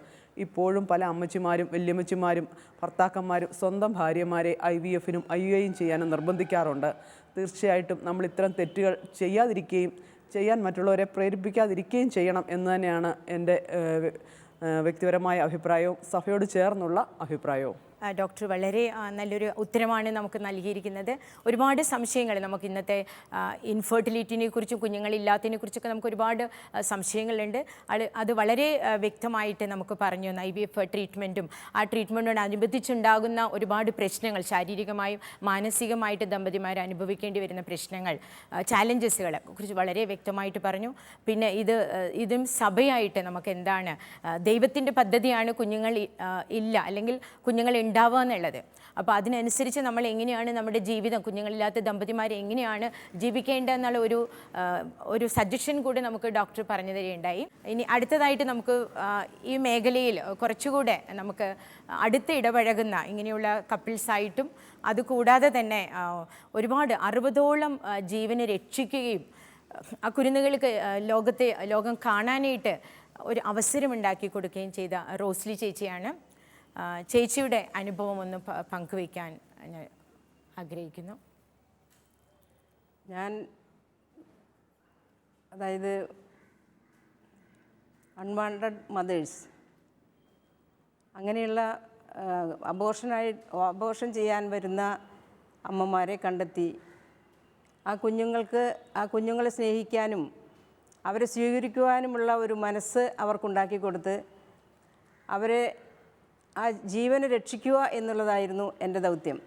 Speaker 2: ഇപ്പോഴും പല അമ്മച്ചിമാരും വല്യമ്മച്ചിമാരും ഭർത്താക്കന്മാരും സ്വന്തം ഭാര്യമാരെ IVFനും IUIയും ചെയ്യാനും നിർബന്ധിക്കാറുണ്ട്. തീർച്ചയായിട്ടും നമ്മൾ ഇത്തരം തെറ്റുകൾ ചെയ്യാതിരിക്കുകയും ചെയ്യാൻ മറ്റുള്ളവരെ പ്രേരിപ്പിക്കാതിരിക്കുകയും ചെയ്യണം എന്ന് തന്നെയാണ് എൻ്റെ വ്യക്തിപരമായ അഭിപ്രായവും സഭയോട് ചേർന്നുള്ള അഭിപ്രായവും.
Speaker 1: ഡോക്ടർ വളരെ നല്ലൊരു ഉത്തരമാണ് നമുക്ക് നൽകിയിരിക്കുന്നത്. ഒരുപാട് സംശയങ്ങൾ നമുക്ക് ഇന്നത്തെ ഇൻഫെർട്ടിലിറ്റിനെ കുറിച്ചും കുഞ്ഞുങ്ങളില്ലാത്തതിനെ കുറിച്ചൊക്കെ നമുക്ക് ഒരുപാട് സംശയങ്ങളുണ്ട്. അത് വളരെ വ്യക്തമായിട്ട് നമുക്ക് പറഞ്ഞു തന്നു. IVF ട്രീറ്റ്മെൻറ്റും ആ ട്രീറ്റ്മെൻറ്റിനോട് അനുബന്ധിച്ചുണ്ടാകുന്ന ഒരുപാട് പ്രശ്നങ്ങൾ, ശാരീരികമായും മാനസികമായിട്ട് ദമ്പതിമാർ അനുഭവിക്കേണ്ടി വരുന്ന പ്രശ്നങ്ങൾ, ചാലഞ്ചസുകളെ കുറിച്ച് വളരെ വ്യക്തമായിട്ട് പറഞ്ഞു. പിന്നെ ഇതും സഭയായിട്ട് നമുക്ക് എന്താണ്, ദൈവത്തിൻ്റെ പദ്ധതിയാണ് കുഞ്ഞുങ്ങൾ ഇല്ല അല്ലെങ്കിൽ കുഞ്ഞുങ്ങൾ ഉണ്ടാവുക എന്നുള്ളത്. അപ്പോൾ അതിനനുസരിച്ച് നമ്മൾ എങ്ങനെയാണ് നമ്മുടെ ജീവിതം, കുഞ്ഞുങ്ങളില്ലാത്ത ദമ്പതിമാർ എങ്ങനെയാണ് ജീവിക്കേണ്ടതെന്നുള്ള ഒരു സജഷൻ കൂടി നമുക്ക് ഡോക്ടർ പറഞ്ഞു തരികയുണ്ടായി. ഇനി അടുത്തതായിട്ട് നമുക്ക് ഈ മേഖലയിൽ കുറച്ചുകൂടെ നമുക്ക് അടുത്ത് ഇടപഴകുന്ന ഇങ്ങനെയുള്ള കപ്പിൾസായിട്ടും അതുകൂടാതെ തന്നെ ഒരുപാട് 60ഓളം ജീവനെ രക്ഷിക്കുകയും ആ കുരുന്നുകൾക്ക് ലോകം കാണാനായിട്ട് ഒരു അവസരമുണ്ടാക്കി കൊടുക്കുകയും ചെയ്ത റോസ്ലി ചേച്ചിയാണ്. ചേച്ചിയുടെ അനുഭവം ഒന്ന് പങ്കുവയ്ക്കാൻ ഞാൻ ആഗ്രഹിക്കുന്നു.
Speaker 4: അതായത് അൺവാണ്ടഡ് മദേഴ്സ്, അങ്ങനെയുള്ള അബോർഷൻ ചെയ്യാൻ വരുന്ന അമ്മമാരെ കണ്ടെത്തി ആ കുഞ്ഞുങ്ങളെ സ്നേഹിക്കാനും അവരെ സ്വീകരിക്കുവാനുമുള്ള ഒരു മനസ്സ് അവർക്കുണ്ടാക്കി കൊടുത്ത് അവരെ ആ ജീവനെ രക്ഷിക്കുക എന്നുള്ളതായിരുന്നു എൻ്റെ ദൗത്യം.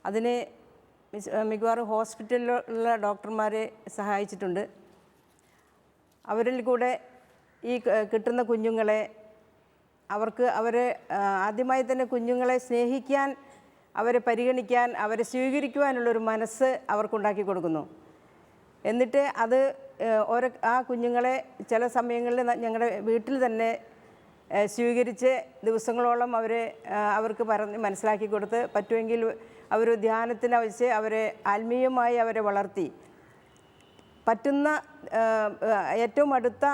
Speaker 4: അതിന് മിക്കവാറും ഹോസ്പിറ്റലിലുള്ള ഡോക്ടർമാരെ സഹായിച്ചിട്ടുണ്ട്. അവരിൽ കൂടെ ഈ കിട്ടുന്ന കുഞ്ഞുങ്ങളെ അവരെ ആദ്യമായി തന്നെ കുഞ്ഞുങ്ങളെ സ്നേഹിക്കാൻ, അവരെ പരിഗണിക്കാൻ, അവരെ സ്വീകരിക്കുവാനുള്ളൊരു മനസ്സ് അവർക്കുണ്ടാക്കി കൊടുക്കുന്നു. എന്നിട്ട് ആ കുഞ്ഞുങ്ങളെ ചില സമയങ്ങളിൽ ഞങ്ങളുടെ വീട്ടിൽ തന്നെ സ്വീകരിച്ച് ദിവസങ്ങളോളം അവർക്ക് മനസ്സിലാക്കി കൊടുത്ത്, പറ്റുമെങ്കിൽ അവർ ധ്യാനത്തിന് വെച്ച് അവരെ ആത്മീയമായി അവരെ വളർത്തി പറ്റുന്ന ഏറ്റവും അടുത്ത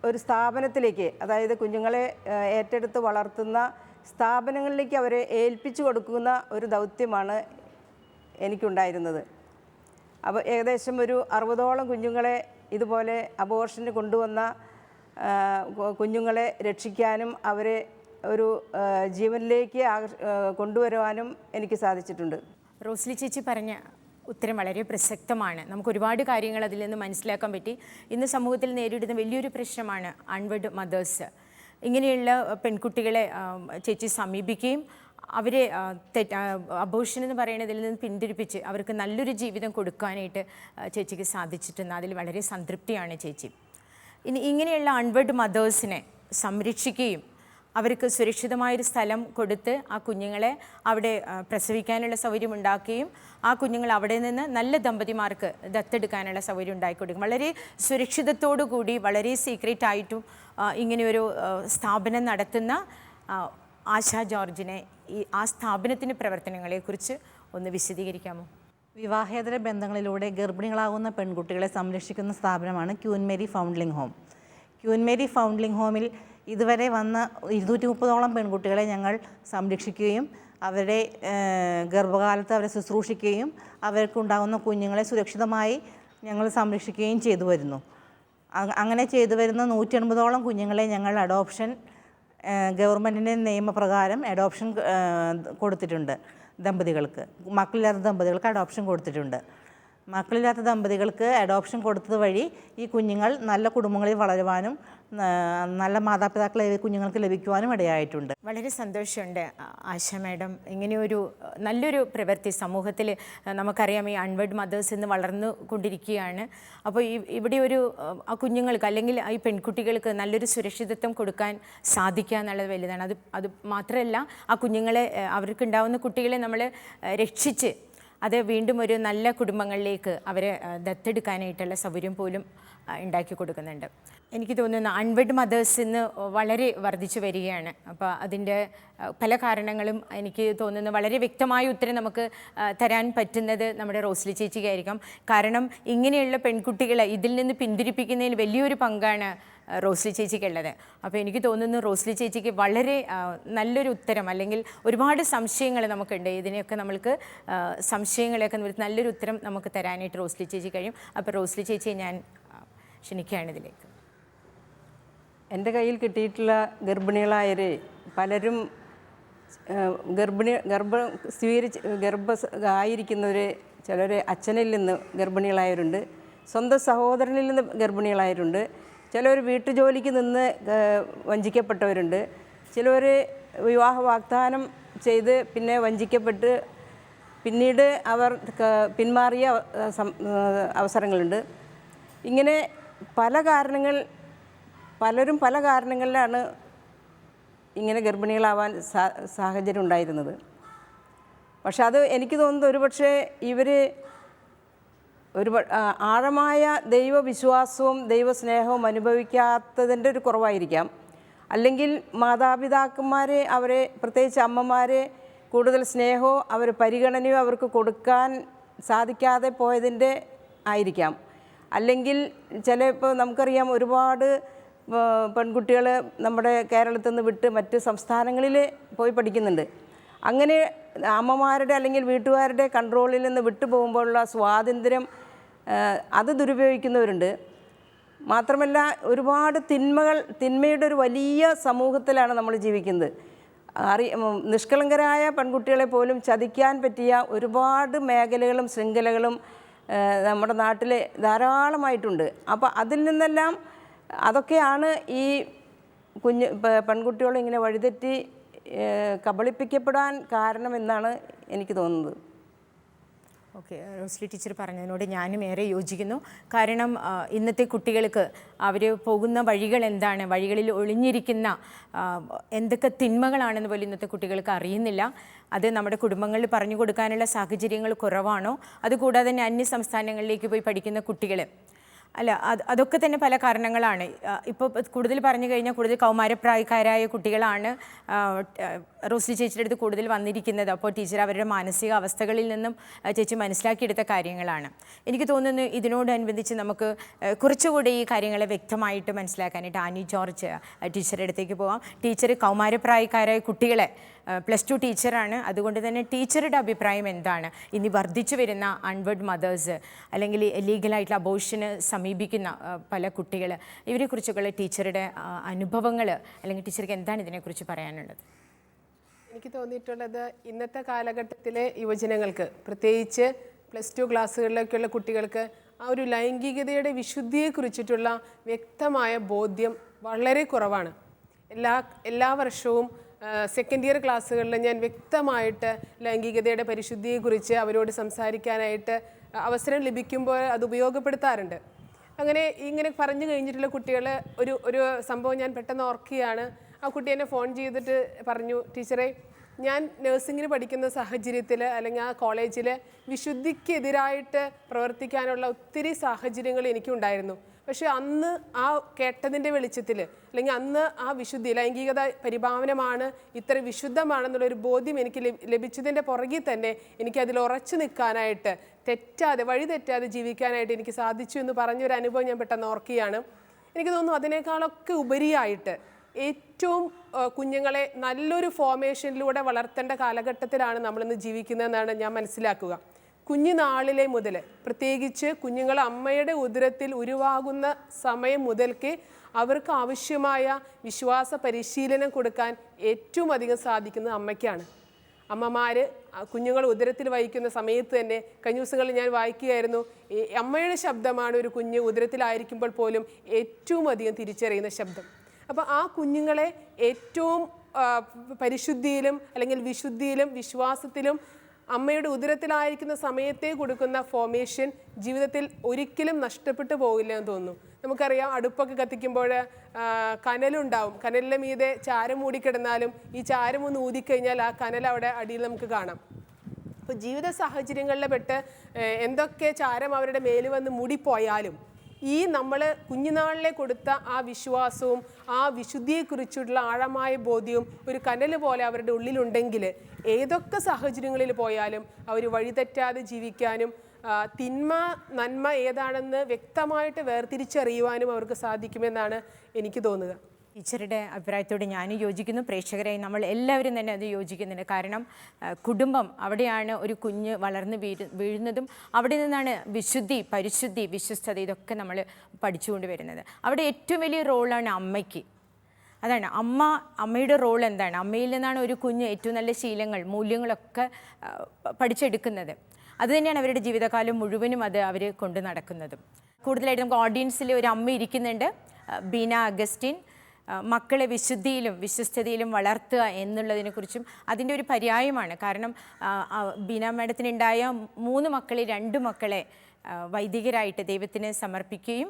Speaker 4: ഒരു സ്ഥാപനത്തിലേക്ക്, അതായത് കുഞ്ഞുങ്ങളെ ഏറ്റെടുത്ത് വളർത്തുന്ന സ്ഥാപനങ്ങളിലേക്ക് അവരെ ഏൽപ്പിച്ചു കൊടുക്കുന്ന ഒരു ദൗത്യമാണ് എനിക്കുണ്ടായിരുന്നത്. അപ്പോൾ ഏകദേശം ഒരു 60ഓളം കുഞ്ഞുങ്ങളെ ഇതുപോലെ അബോർഷന് കൊണ്ടുവന്ന കുഞ്ഞുങ്ങളെ രക്ഷിക്കാനും അവരെ ഒരു ജീവനിലേക്ക് കൊണ്ടുവരുവാനും എനിക്ക് സാധിച്ചിട്ടുണ്ട്.
Speaker 1: റോസ്ലി ചേച്ചി പറഞ്ഞ ഉത്തരം വളരെ പ്രസക്തമാണ്. നമുക്ക് ഒരുപാട് കാര്യങ്ങൾ അതിൽ നിന്ന് മനസ്സിലാക്കാൻ പറ്റി. ഇന്ന് സമൂഹത്തിൽ നേരിടുന്ന വലിയൊരു പ്രശ്നമാണ് അൺവെഡ് മദേഴ്സ്. ഇങ്ങനെയുള്ള പെൺകുട്ടികളെ ചേച്ചി സമീപിക്കുകയും അവരെ അബോർഷൻ എന്ന് പറയുന്നതിൽ നിന്ന് പിന്തിരിപ്പിച്ച് അവർക്ക് നല്ലൊരു ജീവിതം കൊടുക്കാനായിട്ട് ചേച്ചിക്ക് സാധിച്ചിട്ടുണ്ട്. അതിൽ വളരെ സംതൃപ്തിയാണ് ചേച്ചി. ഇനി ഇങ്ങനെയുള്ള അൺവെഡ് മദേഴ്സിനെ സംരക്ഷിക്കുകയും അവർക്ക് സുരക്ഷിതമായൊരു സ്ഥലം കൊടുത്ത് ആ കുഞ്ഞുങ്ങളെ അവിടെ പ്രസവിക്കാനുള്ള സൗകര്യം ഉണ്ടാക്കുകയും ആ കുഞ്ഞുങ്ങൾ അവിടെ നിന്ന് നല്ല ദമ്പതിമാർക്ക് ദത്തെടുക്കാനുള്ള സൗകര്യം ഉണ്ടാക്കിക്കൊടുക്കും. വളരെ സുരക്ഷിതത്തോടു കൂടി വളരെ സീക്രട്ടായിട്ടും ഇങ്ങനെയൊരു സ്ഥാപനം നടത്തുന്ന ആശാ ജോർജിനെ ആ സ്ഥാപനത്തിൻ്റെ പ്രവർത്തനങ്ങളെക്കുറിച്ച് ഒന്ന് വിശദീകരിക്കാമോ?
Speaker 5: വിവാഹേതര ബന്ധങ്ങളിലൂടെ ഗർഭിണികളാകുന്ന പെൺകുട്ടികളെ സംരക്ഷിക്കുന്ന സ്ഥാപനമാണ് Queen Mary foundling home. Queen Mary foundling ഹോമിൽ ഇതുവരെ വന്ന 230ഓളം പെൺകുട്ടികളെ ഞങ്ങൾ സംരക്ഷിക്കുകയും അവരുടെ ഗർഭകാലത്ത് അവരെ ശുശ്രൂഷിക്കുകയും അവർക്കുണ്ടാകുന്ന കുഞ്ഞുങ്ങളെ സുരക്ഷിതമായി ഞങ്ങൾ സംരക്ഷിക്കുകയും ചെയ്തു വരുന്നു. അങ്ങനെ ചെയ്തു വരുന്ന 180ഓളം കുഞ്ഞുങ്ങളെ ഞങ്ങൾ അഡോപ്ഷൻ ഗവൺമെൻറ്റിൻ്റെ നിയമപ്രകാരം അഡോപ്ഷൻ കൊടുത്തിട്ടുണ്ട്. ദമ്പതികൾക്ക്, മക്കളില്ലാത്ത ദമ്പതികൾക്ക് അഡോപ്ഷൻ കൊടുത്തിട്ടുണ്ട്. മക്കളില്ലാത്ത ദമ്പതികൾക്ക് അഡോപ്ഷൻ കൊടുത്തത് വഴി ഈ കുഞ്ഞുങ്ങൾ നല്ല കുടുംബങ്ങളിൽ വളരുവാനും നല്ല മാതാപിതാക്കളെ കുഞ്ഞുങ്ങൾക്ക് ലഭിക്കുവാനും ഇടയായിട്ടുണ്ട്.
Speaker 1: വളരെ സന്തോഷമുണ്ട് ആശ മാഡം. ഇങ്ങനെയൊരു നല്ലൊരു പ്രവൃത്തി സമൂഹത്തിൽ നമുക്കറിയാം. ഈ അൺവെഡ് മദേഴ്സ് ഇന്ന് വളർന്നു കൊണ്ടിരിക്കുകയാണ്. അപ്പോൾ ഇവിടെ ഒരു ആ കുഞ്ഞുങ്ങൾക്ക് അല്ലെങ്കിൽ ഈ പെൺകുട്ടികൾക്ക് നല്ലൊരു സുരക്ഷിതത്വം കൊടുക്കാൻ സാധിക്കുക എന്നുള്ളത് വലുതാണ്. അത് മാത്രമല്ല, ആ കുഞ്ഞുങ്ങളെ അവർക്കുണ്ടാവുന്ന കുട്ടികളെ നമ്മൾ രക്ഷിച്ച് അത് വീണ്ടും ഒരു നല്ല കുടുംബങ്ങളിലേക്ക് അവരെ ദത്തെടുക്കാനായിട്ടുള്ള സൗകര്യം പോലും ഉണ്ടാക്കി കൊടുക്കുന്നുണ്ട്. എനിക്ക് തോന്നുന്നു അൺവെഡ് മദേഴ്സ് ഇന്ന് വളരെ വർദ്ധിച്ചു വരികയാണ്. അപ്പോൾ അതിൻ്റെ പല കാരണങ്ങളും എനിക്ക് തോന്നുന്നു വളരെ വ്യക്തമായ ഉത്തരം നമുക്ക് തരാൻ പറ്റുന്നത് നമ്മുടെ റോസ്ലി ചേച്ചിക്കായിരിക്കാം. കാരണം ഇങ്ങനെയുള്ള പെൺകുട്ടികളെ ഇതിൽ നിന്ന് പിന്തിരിപ്പിക്കുന്നതിൽ വലിയൊരു പങ്കാണ് റോസ്ലി ചേച്ചിക്കുള്ളത്. അപ്പോൾ എനിക്ക് തോന്നുന്നു റോസ്ലി ചേച്ചിക്ക് വളരെ നല്ലൊരു ഉത്തരം, അല്ലെങ്കിൽ ഒരുപാട് സംശയങ്ങൾ നമുക്കുണ്ട്. ഇതിനെയൊക്കെ നമ്മൾക്ക് സംശയങ്ങളെയൊക്കെ നല്ലൊരു ഉത്തരം നമുക്ക് തരാനായിട്ട് റോസ്ലി ചേച്ചി കഴിയും. അപ്പോൾ റോസ്ലി ചേച്ചിയെ ഞാൻ ക്ഷണിക്കുകയാണ് ഇതിലേക്ക്.
Speaker 4: എൻ്റെ കയ്യിൽ കിട്ടിയിട്ടുള്ള ഗർഭിണികളായവർ പലരും ആയിരിക്കുന്നവർ, ചിലർ അച്ഛനിൽ നിന്ന് ഗർഭിണികളായവരുണ്ട്, സ്വന്തം സഹോദരനിൽ നിന്ന് ഗർഭിണികളായവരുണ്ട്, ചിലർ വീട്ടുജോലിക്ക് നിന്ന് വഞ്ചിക്കപ്പെട്ടവരുണ്ട്, ചിലർ വിവാഹ വാഗ്ദാനം ചെയ്ത് പിന്നെ വഞ്ചിക്കപ്പെട്ട് പിന്നീട് അവർ പിന്മാറിയ അവസരങ്ങളുണ്ട്. ഇങ്ങനെ പലരും പല കാരണങ്ങളിലാണ് ഇങ്ങനെ ഗർഭിണികളാവാൻ സാഹചര്യം ഉണ്ടായിരുന്നത്. പക്ഷെ അത് എനിക്ക് തോന്നുന്നത് ഒരുപക്ഷെ ഇവർ ആഴമായ ദൈവവിശ്വാസവും ദൈവസ്നേഹവും അനുഭവിക്കാത്തതിൻ്റെ ഒരു കുറവായിരിക്കാം. അല്ലെങ്കിൽ മാതാപിതാക്കന്മാരെ, അവരെ പ്രത്യേകിച്ച് അമ്മമാരെ കൂടുതൽ സ്നേഹമോ പരിഗണനയോ അവർക്ക് കൊടുക്കാൻ സാധിക്കാതെ പോയതിൻ്റെ ആയിരിക്കാം. അല്ലെങ്കിൽ ചിലപ്പോൾ നമുക്കറിയാം ഒരുപാട് പെൺകുട്ടികൾ നമ്മുടെ കേരളത്തിൽ നിന്ന് വിട്ട് മറ്റ് സംസ്ഥാനങ്ങളിൽ പോയി പഠിക്കുന്നുണ്ട്. അങ്ങനെ അമ്മമാരുടെ അല്ലെങ്കിൽ വീട്ടുകാരുടെ കൺട്രോളിൽ നിന്ന് വിട്ടു പോകുമ്പോഴുള്ള സ്വാതന്ത്ര്യം അത് ദുരുപയോഗിക്കുന്നവരുണ്ട്. മാത്രമല്ല ഒരുപാട് തിന്മയുടെ ഒരു വലിയ സമൂഹത്തിലാണ് നമ്മൾ ജീവിക്കുന്നത്. നിഷ്കളങ്കരായ പെൺകുട്ടികളെ പോലും ചതിക്കാൻ പറ്റിയ ഒരുപാട് മേഖലകളും ശൃംഖലകളും നമ്മുടെ നാട്ടിൽ ധാരാളമായിട്ടുണ്ട്. അപ്പോൾ അതിൽ നിന്നെല്ലാം അതൊക്കെയാണ് ഈ പെൺകുട്ടികൾ ഇങ്ങനെ വഴിതെറ്റി കബളിപ്പിക്കപ്പെടാൻ കാരണമെന്നാണ് എനിക്ക് തോന്നുന്നത്.
Speaker 1: ഓക്കെ, റോസ്ലി ടീച്ചർ പറഞ്ഞതിനോട് ഞാനും ഏറെ യോജിക്കുന്നു. കാരണം ഇന്നത്തെ കുട്ടികൾക്ക് അവർ പോകുന്ന വഴികൾ എന്താണ്, വഴികളിൽ ഒളിഞ്ഞിരിക്കുന്ന എന്തൊക്കെ തിന്മകളാണെന്ന് പോലും ഇന്നത്തെ കുട്ടികൾക്ക് അറിയുന്നില്ല. അത് നമ്മുടെ കുടുംബങ്ങളിൽ പറഞ്ഞു കൊടുക്കാനുള്ള സാഹചര്യങ്ങൾ കുറവാണോ, അതുകൂടാതെ തന്നെ അന്യ സംസ്ഥാനങ്ങളിലേക്ക് പോയി പഠിക്കുന്ന കുട്ടികൾ അതൊക്കെ തന്നെ പല കാരണങ്ങളാണ്. ഇപ്പോൾ കൂടുതൽ പറഞ്ഞു കഴിഞ്ഞാൽ കൂടുതൽ കൗമാരപ്രായക്കാരായ കുട്ടികളാണ് റോസ്ലി ചേച്ചിയുടെ അടുത്ത് കൂടുതൽ വന്നിരിക്കുന്നത്. അപ്പോൾ ടീച്ചർ അവരുടെ മാനസിക അവസ്ഥകളിൽ നിന്നും ചേച്ചി മനസ്സിലാക്കിയെടുത്ത കാര്യങ്ങളാണ്. എനിക്ക് തോന്നുന്നു ഇതിനോടനുബന്ധിച്ച് നമുക്ക് കുറച്ചുകൂടി ഈ കാര്യങ്ങളെ വ്യക്തമായിട്ട് മനസ്സിലാക്കാനായിട്ട് ആനി ജോർജ് ടീച്ചറുടെ അടുത്തേക്ക് പോകാം. ടീച്ചർ കൗമാരപ്രായക്കാരായ കുട്ടികളെ +2 ടീച്ചറാണ്. അതുകൊണ്ട് തന്നെ ടീച്ചറുടെ അഭിപ്രായം എന്താണ്? ഇനി വർദ്ധിച്ചു വരുന്ന അൺവേർഡ് മദേഴ്സ് അല്ലെങ്കിൽ ലീഗലായിട്ടുള്ള അബോർഷന് സമീപിക്കുന്ന പല കുട്ടികൾ, ഇവരെക്കുറിച്ചൊക്കെയുള്ള ടീച്ചറുടെ അനുഭവങ്ങൾ അല്ലെങ്കിൽ ടീച്ചർക്ക് എന്താണ് ഇതിനെക്കുറിച്ച് പറയാനുള്ളത്?
Speaker 3: എനിക്ക് തോന്നിയിട്ടുള്ളത് ഇന്നത്തെ കാലഘട്ടത്തിലെ യുവജനങ്ങൾക്ക്, പ്രത്യേകിച്ച് +2 ക്ലാസ്സുകളിലേക്കുള്ള കുട്ടികൾക്ക് ആ ഒരു ലൈംഗികതയുടെ വിശുദ്ധിയെക്കുറിച്ചിട്ടുള്ള വ്യക്തമായ ബോധ്യം വളരെ കുറവാണ്. എല്ലാ വർഷവും സെക്കൻഡ് ഇയർ ക്ലാസ്സുകളിൽ ഞാൻ വ്യക്തമായിട്ട് ലൈംഗികതയുടെ പരിശുദ്ധിയെക്കുറിച്ച് അവരോട് സംസാരിക്കാനായിട്ട് അവസരം ലഭിക്കുമ്പോൾ അത് ഉപയോഗപ്പെടുത്താറുണ്ട്. ഇങ്ങനെ പറഞ്ഞു കഴിഞ്ഞിട്ടുള്ള കുട്ടികൾ ഒരു സംഭവം ഞാൻ പെട്ടെന്ന് ഓർക്കുകയാണ്. ആ കുട്ടി എന്നെ ഫോൺ ചെയ്തിട്ട് പറഞ്ഞു, ടീച്ചറെ, ഞാൻ നഴ്സിങ്ങിന് പഠിക്കുന്ന സാഹചര്യത്തിൽ അല്ലെങ്കിൽ ആ കോളേജിൽ വിശുദ്ധിക്കെതിരായിട്ട് പ്രവർത്തിക്കാനുള്ള ഒത്തിരി സാഹചര്യങ്ങൾ എനിക്കുണ്ടായിരുന്നു. പക്ഷേ അന്ന് ആ കേട്ടതിൻ്റെ വെളിച്ചത്തിൽ അല്ലെങ്കിൽ അന്ന് ആ വിശുദ്ധി, ലൈംഗികത പരിഭാവനമാണ്, ഇത്ര വിശുദ്ധമാണെന്നുള്ളൊരു ബോധ്യം എനിക്ക് ലഭിച്ചതിൻ്റെ പുറകിൽ തന്നെ എനിക്കതിൽ ഉറച്ചു നിൽക്കാനായിട്ട്, വഴി തെറ്റാതെ ജീവിക്കാനായിട്ട് എനിക്ക് സാധിച്ചു എന്ന് പറഞ്ഞൊരു അനുഭവം ഞാൻ പെട്ടെന്ന് ഓർക്കുകയാണ്. എനിക്ക് തോന്നുന്നു അതിനേക്കാളൊക്കെ ഉപരിയായിട്ട് ഏറ്റവും കുഞ്ഞുങ്ങളെ നല്ലൊരു ഫോർമേഷനിലൂടെ വളർത്തേണ്ട കാലഘട്ടത്തിലാണ് നമ്മളിന്ന് ജീവിക്കുന്നതെന്നാണ് ഞാൻ മനസ്സിലാക്കുക. കുഞ്ഞുനാളിലെ മുതൽ, പ്രത്യേകിച്ച് കുഞ്ഞുങ്ങൾ അമ്മയുടെ ഉദരത്തിൽ ഉരുവാകുന്ന സമയം മുതൽക്ക് അവർക്ക് ആവശ്യമായ വിശ്വാസ പരിശീലനം കൊടുക്കാൻ ഏറ്റവും അധികം സാധിക്കുന്നത് അമ്മയ്ക്കാണ്. അമ്മമാർ കുഞ്ഞുങ്ങൾ ഉദരത്തിൽ വഹിക്കുന്ന സമയത്ത് തന്നെ, കഴിഞ്ഞ ദിവസങ്ങളിൽ ഞാൻ വായിക്കുകയായിരുന്നു, അമ്മയുടെ ശബ്ദമാണ് ഒരു കുഞ്ഞ് ഉദരത്തിലായിരിക്കുമ്പോൾ പോലും ഏറ്റവും അധികം തിരിച്ചറിയുന്ന ശബ്ദം. അപ്പോൾ ആ കുഞ്ഞുങ്ങളെ ഏറ്റവും പരിശുദ്ധിയിലും അല്ലെങ്കിൽ വിശുദ്ധിയിലും വിശ്വാസത്തിലും അമ്മയുടെ ഉദരത്തിലായിരിക്കുന്ന സമയത്തെ കൊടുക്കുന്ന ഫോർമേഷൻ ജീവിതത്തിൽ ഒരിക്കലും നഷ്ടപ്പെട്ടു പോകില്ല എന്ന് തോന്നുന്നു. നമുക്കറിയാം, അടുപ്പൊക്കെ കത്തിക്കുമ്പോൾ കനലുണ്ടാവും. കനലിൻ്റെ മീതെ ചാരം മൂടിക്കിടന്നാലും ഈ ചാരം ഒന്ന് ഊതിക്കഴിഞ്ഞാൽ ആ കനൽ അവിടെ അടിയിൽ നമുക്ക് കാണാം. അപ്പോൾ ജീവിത സാഹചര്യങ്ങളിൽ പെട്ട് എന്തൊക്കെ ചാരം അവരുടെ മേൽ വന്ന് മൂടിപ്പോയാലും ഈ നമ്മൾ കുഞ്ഞുനാളിലെ കൊടുത്ത ആ വിശ്വാസവും ആ വിശുദ്ധിയെക്കുറിച്ചുള്ള ആഴമായ ബോധ്യവും ഒരു കനൽ പോലെ അവരുടെ ഉള്ളിലുണ്ടെങ്കിൽ ഏതൊക്കെ സാഹചര്യങ്ങളിൽ പോയാലും അവർ വഴിതെറ്റാതെ ജീവിക്കാനും തിന്മ നന്മ ഏതാണെന്ന് വ്യക്തമായിട്ട് വേർതിരിച്ചറിയുവാനും അവർക്ക് സാധിക്കുമെന്നാണ് എനിക്ക് തോന്നുക.
Speaker 1: ടീച്ചറുടെ അഭിപ്രായത്തോട് ഞാൻ യോജിക്കുന്നു. പ്രേക്ഷകരായി നമ്മൾ എല്ലാവരും തന്നെ അത് യോജിക്കുന്നുണ്ട്. കാരണം കുടുംബം, അവിടെയാണ് ഒരു കുഞ്ഞ് വളർന്ന് വീഴുന്നതും അവിടെ നിന്നാണ് വിശുദ്ധി, പരിശുദ്ധി, വിശ്വസ്തത ഇതൊക്കെ നമ്മൾ പഠിച്ചുകൊണ്ട് വരുന്നത്. അവിടെ ഏറ്റവും വലിയ റോളാണ് അമ്മയ്ക്ക്. അതാണ് അമ്മയുടെ റോൾ എന്താണ്? അമ്മയിൽ നിന്നാണ് ഒരു കുഞ്ഞ് ഏറ്റവും നല്ല ശീലങ്ങൾ, മൂല്യങ്ങളൊക്കെ പഠിച്ചെടുക്കുന്നത്. അതുതന്നെയാണ് അവരുടെ ജീവിതകാലം മുഴുവനും അത് അവർ കൊണ്ട് നടക്കുന്നതും. കൂടുതലായിട്ട് നമുക്ക് ഓഡിയൻസിൽ ഒരു അമ്മ ഇരിക്കുന്നുണ്ട്, ബീന അഗസ്റ്റിൻ. മക്കളെ വിശുദ്ധിയിലും വിശ്വസ്തതയിലും വളർത്തുക എന്നുള്ളതിനെക്കുറിച്ചും അതിൻ്റെ ഒരു പര്യായമാണ്. കാരണം ബീന മാഡത്തിനുണ്ടായ 3 മക്കളിൽ 2 മക്കളെ വൈദികരായിട്ട് ദൈവത്തിന് സമർപ്പിക്കുകയും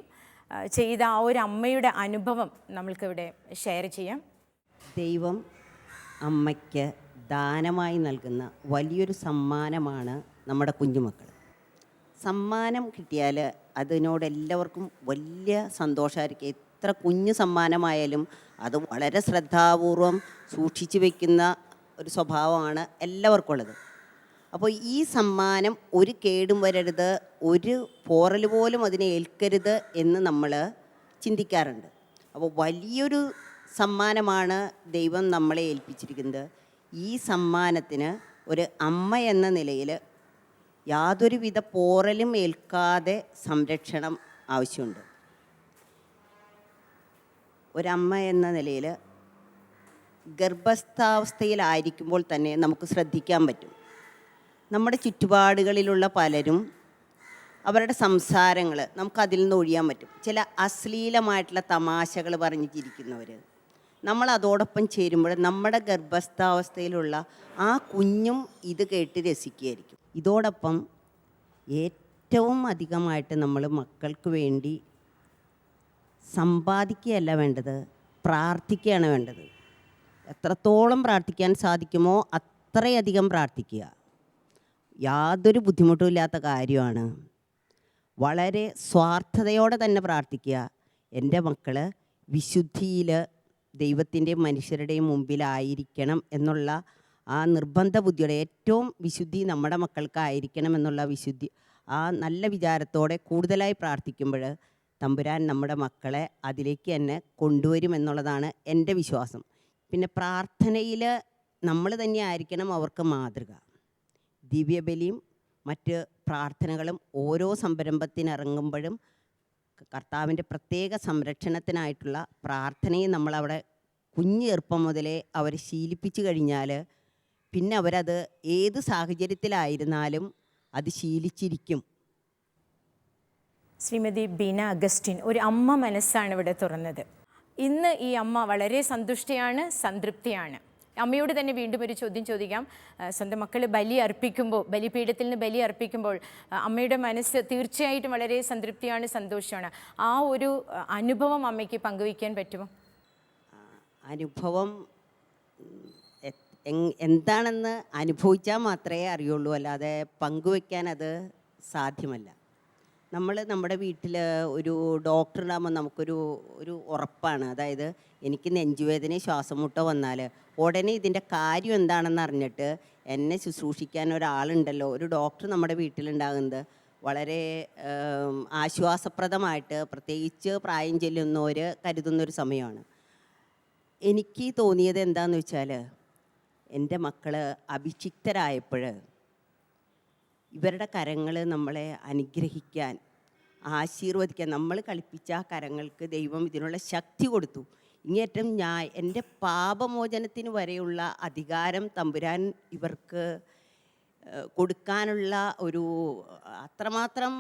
Speaker 1: ചെയ്ത ആ ഒരു അമ്മയുടെ അനുഭവം നമ്മൾക്കിവിടെ ഷെയർ ചെയ്യാം.
Speaker 6: ദൈവം അമ്മയ്ക്ക് ദാനമായി നൽകുന്ന വലിയൊരു സമ്മാനമാണ് നമ്മുടെ കുഞ്ഞുമക്കൾ. സമ്മാനം കിട്ടിയാൽ അതിനോട് എല്ലാവർക്കും വലിയ സന്തോഷമായിരിക്കും. എത്ര കുഞ്ഞു സമ്മാനമായാലും അത് വളരെ ശ്രദ്ധാപൂർവം സൂക്ഷിച്ചു വയ്ക്കുന്ന ഒരു സ്വഭാവമാണ് എല്ലാവർക്കും ഉള്ളത്. അപ്പോൾ ഈ സമ്മാനം ഒരു കേടും വരരുത്, ഒരു പോറൽ പോലും അതിനെ ഏൽക്കരുത് എന്ന് നമ്മൾ ചിന്തിക്കാറുണ്ട്. അപ്പോൾ വലിയൊരു സമ്മാനമാണ് ദൈവം നമ്മളെ ഏൽപ്പിച്ചിരിക്കുന്നത്. ഈ സമ്മാനത്തിന് ഒരു അമ്മ എന്ന നിലയിൽ യാതൊരുവിധ പോറലും ഏൽക്കാതെ സംരക്ഷണം ആവശ്യമുണ്ട്. ഒരമ്മ എന്ന നിലയിൽ ഗർഭസ്ഥാവസ്ഥയിലായിരിക്കുമ്പോൾ തന്നെ നമുക്ക് ശ്രദ്ധിക്കാൻ പറ്റും. നമ്മുടെ ചുറ്റുപാടുകളിലുള്ള പലരും അവരുടെ സംസാരങ്ങൾ നമുക്കതിൽ നിന്ന് ഒഴിയാൻ പറ്റും. ചില അശ്ലീലമായിട്ടുള്ള തമാശകൾ പറഞ്ഞു ചിരിക്കുന്നവർ, നമ്മൾ അതോടൊപ്പം ചേരുമ്പോൾ നമ്മുടെ ഗർഭസ്ഥാവസ്ഥയിലുള്ള ആ കുഞ്ഞും ഇത് കേട്ട് രസിക്കുകയായിരിക്കും. ഇതോടൊപ്പം ഏറ്റവും അധികമായിട്ട് നമ്മൾ മക്കൾക്ക് വേണ്ടി സമ്പാദിക്കുകയല്ല വേണ്ടത്, പ്രാർത്ഥിക്കുകയാണ് വേണ്ടത്. എത്രത്തോളം പ്രാർത്ഥിക്കാൻ സാധിക്കുമോ അത്രയധികം പ്രാർത്ഥിക്കുക. യാതൊരു ബുദ്ധിമുട്ടുമില്ലാത്ത കാര്യമാണ്. വളരെ സ്വാർത്ഥതയോടെ തന്നെ പ്രാർത്ഥിക്കുക. എൻ്റെ മക്കൾ വിശുദ്ധിയിൽ ദൈവത്തിൻ്റെയും മനുഷ്യരുടെയും മുമ്പിലായിരിക്കണം എന്നുള്ള ആ നിർബന്ധ ബുദ്ധിയോടെ, ഏറ്റവും വിശുദ്ധി നമ്മുടെ മക്കൾക്കായിരിക്കണം എന്നുള്ള വിശുദ്ധി, ആ നല്ല വിചാരത്തോടെ കൂടുതലായി പ്രാർത്ഥിക്കുമ്പോൾ തമ്പുരാൻ നമ്മുടെ മക്കളെ അതിലേക്ക് തന്നെ കൊണ്ടുവരും എന്നുള്ളതാണ് എൻ്റെ വിശ്വാസം. പിന്നെ പ്രാർത്ഥനയിൽ നമ്മൾ തന്നെ ആയിരിക്കണം അവർക്ക് മാതൃക. ദിവ്യബലിയും മറ്റ് പ്രാർത്ഥനകളും ഓരോ സംരംഭത്തിനിറങ്ങുമ്പോഴും കർത്താവിൻ്റെ പ്രത്യേക സംരക്ഷണത്തിനായിട്ടുള്ള പ്രാർത്ഥനയും നമ്മളവിടെ കുഞ്ഞ് ചെറുപ്പം മുതലേ അവർ ശീലിപ്പിച്ചു കഴിഞ്ഞാൽ പിന്നെ അവരത് ഏത് സാഹചര്യത്തിലായിരുന്നാലും അത് ശീലിച്ചിരിക്കും.
Speaker 1: ശ്രീമതി ബീന അഗസ്റ്റിൻ, ഒരു അമ്മ മനസ്സാണ് ഇവിടെ തുറന്നത്. ഇന്ന് ഈ അമ്മ വളരെ സന്തുഷ്ടയാണ്, സംതൃപ്തിയാണ്. അമ്മയോട് തന്നെ വീണ്ടും ഒരു ചോദ്യം ചോദിക്കാം. സ്വന്തം മക്കൾ ബലി അർപ്പിക്കുമ്പോൾ, ബലിപീഠത്തിൽ നിന്ന് ബലി അർപ്പിക്കുമ്പോൾ അമ്മയുടെ മനസ്സ് തീർച്ചയായിട്ടും വളരെ സംതൃപ്തിയാണ്, സന്തോഷമാണ്. ആ ഒരു അനുഭവം അമ്മയ്ക്ക് പങ്കുവയ്ക്കാൻ പറ്റുമോ?
Speaker 6: അനുഭവം എന്താണെന്ന് അനുഭവിച്ചാൽ മാത്രമേ അറിയുള്ളൂ, അല്ലാതെ പങ്കുവയ്ക്കാൻ അത് സാധ്യമല്ല. നമ്മൾ നമ്മുടെ വീട്ടിൽ ഒരു ഡോക്ടറുണ്ടാകുമ്പോൾ നമുക്കൊരു ഉറപ്പാണ്. അതായത് എനിക്ക് നെഞ്ചുവേദന ശ്വാസം മുട്ടോ വന്നാൽ ഉടനെ ഇതിൻ്റെ കാര്യം എന്താണെന്ന് അറിഞ്ഞിട്ട് എന്നെ ശുശ്രൂഷിക്കാൻ ഒരാളുണ്ടല്ലോ, ഒരു ഡോക്ടർ നമ്മുടെ വീട്ടിലുണ്ടാകുന്നത് വളരെ ആശ്വാസപ്രദമായിട്ട്, പ്രത്യേകിച്ച് പ്രായം ചെല്ലുന്നവർ കരുതുന്നൊരു സമയമാണ്. എനിക്ക് തോന്നിയത് എന്താണെന്ന് വെച്ചാൽ, എൻ്റെ മക്കൾ അഭിഷിക്തരായപ്പോൾ ഇവരുടെ കരങ്ങൾ നമ്മളെ അനുഗ്രഹിക്കാൻ, ആശീർവദിക്കാൻ, നമ്മൾ കളിപ്പിച്ച ആ കരങ്ങൾക്ക് ദൈവം ഇതിനുള്ള ശക്തി കൊടുത്തു. ഇങ്ങേറ്റം എൻ്റെ പാപമോചനത്തിന് വരെയുള്ള അധികാരം തമ്പുരാൻ ഇവർക്ക് കൊടുക്കാനുള്ള ഒരു അത്രമാത്രം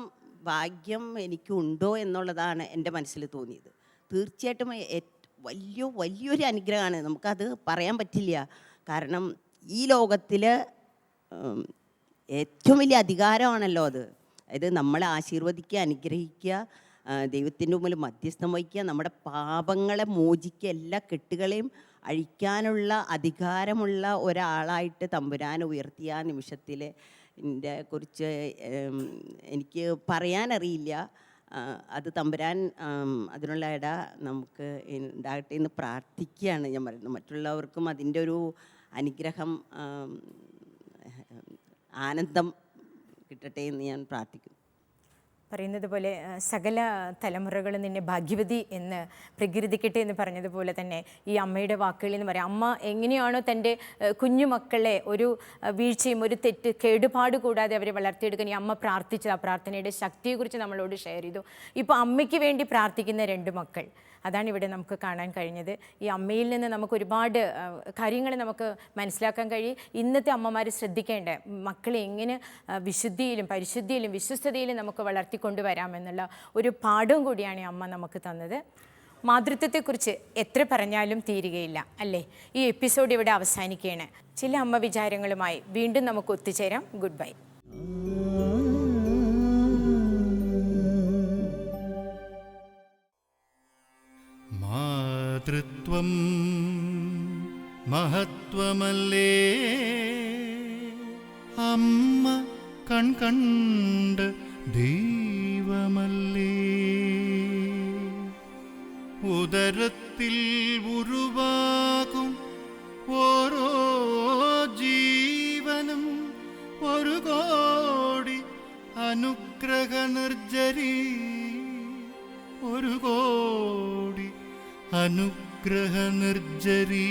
Speaker 6: ഭാഗ്യം എനിക്കുണ്ടോ എന്നുള്ളതാണ് എൻ്റെ മനസ്സിൽ തോന്നിയത്. തീർച്ചയായിട്ടും വലിയൊരു അനുഗ്രഹമാണ്, നമുക്കത് പറയാൻ പറ്റില്ല. കാരണം ഈ ലോകത്തിൽ ഏറ്റവും വലിയ അധികാരമാണല്ലോ അത്. അതായത് നമ്മളെ ആശീർവദിക്കുക, അനുഗ്രഹിക്കുക, ദൈവത്തിൻ്റെ മുമ്പിൽ മധ്യസ്ഥം വഹിക്കുക, നമ്മുടെ പാപങ്ങളെ മോചിക്കുക, എല്ലാ കെട്ടുകളെയും അഴിക്കാനുള്ള അധികാരമുള്ള ഒരാളായിട്ട് തമ്പുരാൻ ഉയർത്തിയ ആ നിമിഷത്തിൽ എൻ്റെ കുറിച്ച് എനിക്ക് പറയാനറിയില്ല. അത് തമ്പുരാൻ അതിനുള്ള ഇട നമുക്ക് ഉണ്ടാകട്ടെ എന്ന് പ്രാർത്ഥിക്കുകയാണ് ഞാൻ പറയുന്നത്. മറ്റുള്ളവർക്കും അതിൻ്റെ ഒരു അനുഗ്രഹം, ആനന്ദം കിട്ടട്ടെ എന്ന് ഞാൻ പ്രാർത്ഥിക്കുന്നു.
Speaker 1: പറയുന്നത് പോലെ സകല തലമുറകളും നിന്നെ ഭാഗ്യവതി എന്ന് പ്രകീർത്തിക്കട്ടെ എന്ന് പറഞ്ഞതുപോലെ തന്നെ ഈ അമ്മയുടെ വാക്കുകളിൽ എന്ന് പറയാം, അമ്മ എങ്ങനെയാണോ തൻ്റെ കുഞ്ഞുമക്കളെ ഒരു വീഴ്ചയും ഒരു തെറ്റ് കേടുപാട് കൂടാതെ അവരെ വളർത്തിയെടുക്കാൻ ഈ അമ്മ പ്രാർത്ഥിച്ചത്, ആ പ്രാർത്ഥനയുടെ ശക്തിയെക്കുറിച്ച് നമ്മളോട് ഷെയർ ചെയ്തു. ഇപ്പോൾ അമ്മയ്ക്ക് വേണ്ടി പ്രാർത്ഥിക്കുന്ന 2 മക്കൾ, അതാണ് ഇവിടെ നമുക്ക് കാണാൻ കഴിഞ്ഞത്. ഈ അമ്മയിൽ നിന്ന് നമുക്ക് ഒരുപാട് കാര്യങ്ങൾ നമുക്ക് മനസ്സിലാക്കാൻ കഴിയും. ഇന്നത്തെ അമ്മമാർ ശ്രദ്ധിക്കേണ്ട, മക്കളെ എങ്ങനെ വിശുദ്ധിയിലും പരിശുദ്ധിയിലും വിശ്വസ്തതയിലും നമുക്ക് വളർത്തിക്കൊണ്ടുവരാമെന്നുള്ള ഒരു പാഠവും കൂടിയാണ് ഈ അമ്മ നമുക്ക് തന്നത്. മാതൃത്വത്തെക്കുറിച്ച് എത്ര പറഞ്ഞാലും തീരുകയില്ല അല്ലേ? ഈ എപ്പിസോഡ് ഇവിടെ അവസാനിക്കുകയാണ്. ചില അമ്മ വിചാരങ്ങളുമായി വീണ്ടും നമുക്ക് ഒത്തുചേരാം. Good bye.
Speaker 7: മാതൃത്വം മഹത്വമല്ലേ, അമ്മ കൺകണ്ട് ദൈവമല്ലേ, ഉദരത്തിൽ ഉരുവാകും ഓരോ ജീവനും ഒരു കോടി അനുഗ്രഹ നിർജ്ജരി, ഒരു കോടി അനുഗ്രഹ നിർജ്ജരി.